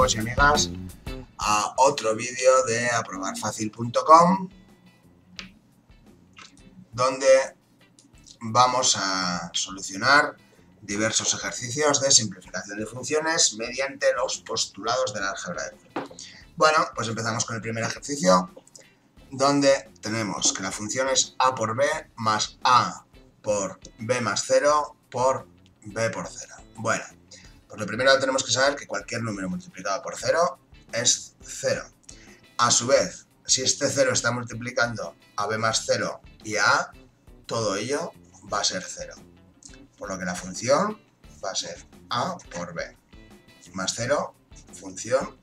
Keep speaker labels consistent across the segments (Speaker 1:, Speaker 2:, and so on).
Speaker 1: amigos y amigas a otro vídeo de aprobarfacil.com, donde vamos a solucionar diversos ejercicios de simplificación de funciones mediante los postulados del álgebra de Euler. Bueno, pues empezamos con el primer ejercicio, donde tenemos que la función es a por b más a por b más 0 por b por 0. Bueno, pues lo primero tenemos que saber que cualquier número multiplicado por 0 es 0. A su vez, si este 0 está multiplicando a b más 0 y a a, todo ello va a ser 0. Por lo que la función va a ser a por b más 0, función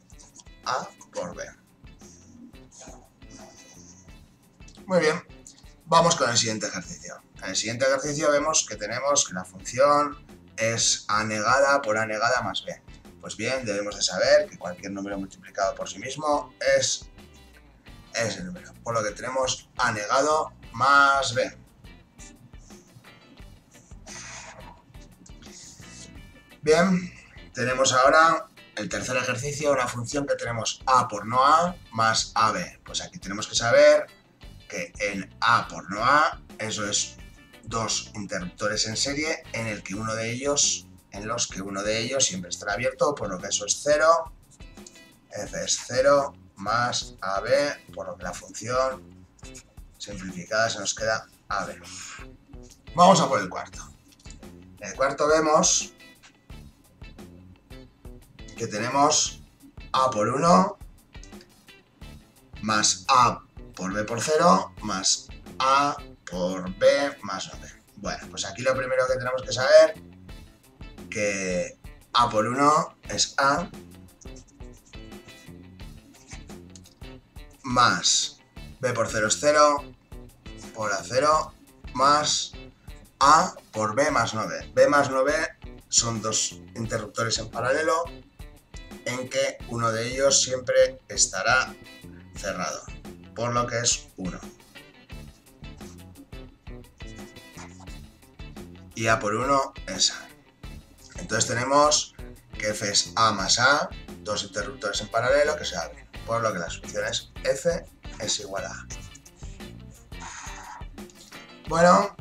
Speaker 1: a por b. Muy bien, vamos con el siguiente ejercicio. En el siguiente ejercicio vemos que tenemos que la función es a negada por a negada más b. Pues bien, debemos de saber que cualquier número multiplicado por sí mismo es ese número. Por lo que tenemos a negado más b. Bien, tenemos ahora el tercer ejercicio, una función que tenemos a por no a más ab. Pues aquí tenemos que saber que en a por no a, eso es dos interruptores en serie en los que uno de ellos siempre estará abierto, por lo que eso es 0, f es 0 más ab, por lo que la función simplificada se nos queda ab. Vamos a por el cuarto. En el cuarto vemos que tenemos a por 1 más a por b por 0 más a por b más 9. Bueno, pues aquí lo primero que tenemos que saber que a por 1 es a más b por 0 es 0 por a 0 más a por b más 9. b más 9 son dos interruptores en paralelo en que uno de ellos siempre estará cerrado, por lo que es 1. Y a por 1 es a. Entonces tenemos que f es a más a, dos interruptores en paralelo que se abren, por lo que la solución es f es igual a a. Bueno,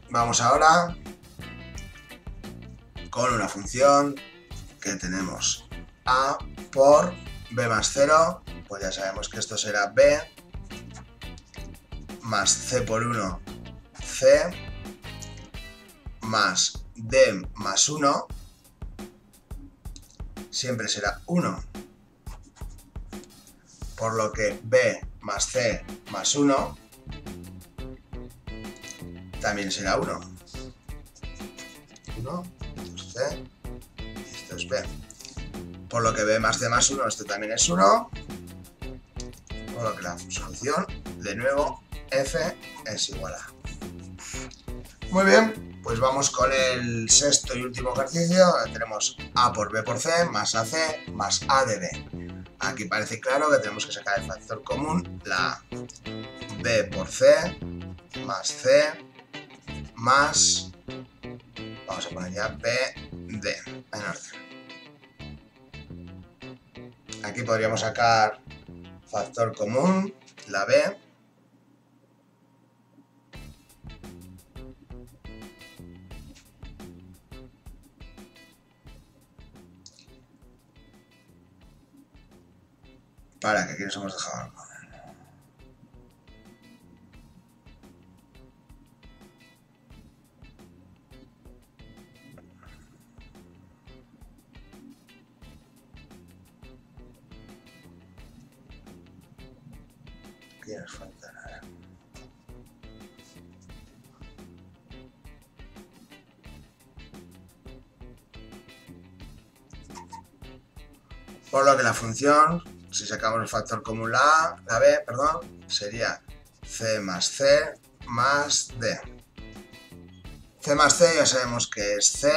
Speaker 1: vamos ahora con una función que tenemos a por b más 0, pues ya sabemos que esto será b más c por 1 c más d más 1, siempre será 1, por lo que b más c más 1 también será 1. 1, esto es c y esto es b. Por lo que b más c más 1, esto también es 1, por lo que la solución, de nuevo, f es igual a. Muy bien, pues vamos con el sexto y último ejercicio. Tenemos a por b por c más ac más a de b. Aquí parece claro que tenemos que sacar el factor común, la b por c más c más, vamos a poner ya b d en orden. Aquí podríamos sacar factor común, la b, para que aquí nos hemos dejado algo. Aquí nos falta nada. Por lo que la función, si sacamos el factor común la b, sería c más c más d. C más c ya sabemos que es c,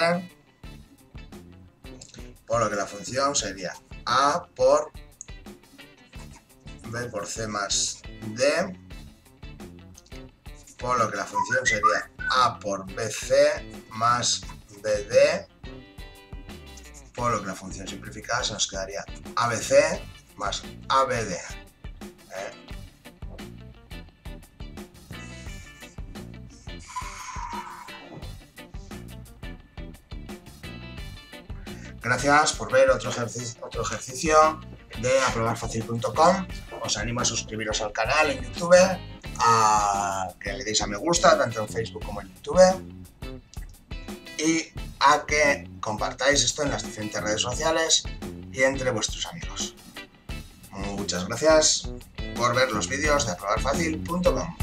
Speaker 1: por lo que la función sería a por b por c más d, por lo que la función sería a por bc más bd, por lo que la función simplificada se nos quedaría ABC más ABD. Gracias por ver otro ejercicio de aprobarfacil.com. Os animo a suscribiros al canal en YouTube, a que le deis a me gusta tanto en Facebook como en YouTube y a que compartáis esto en las diferentes redes sociales y entre vuestros amigos. Muchas gracias por ver los vídeos de aprobarfacil.com.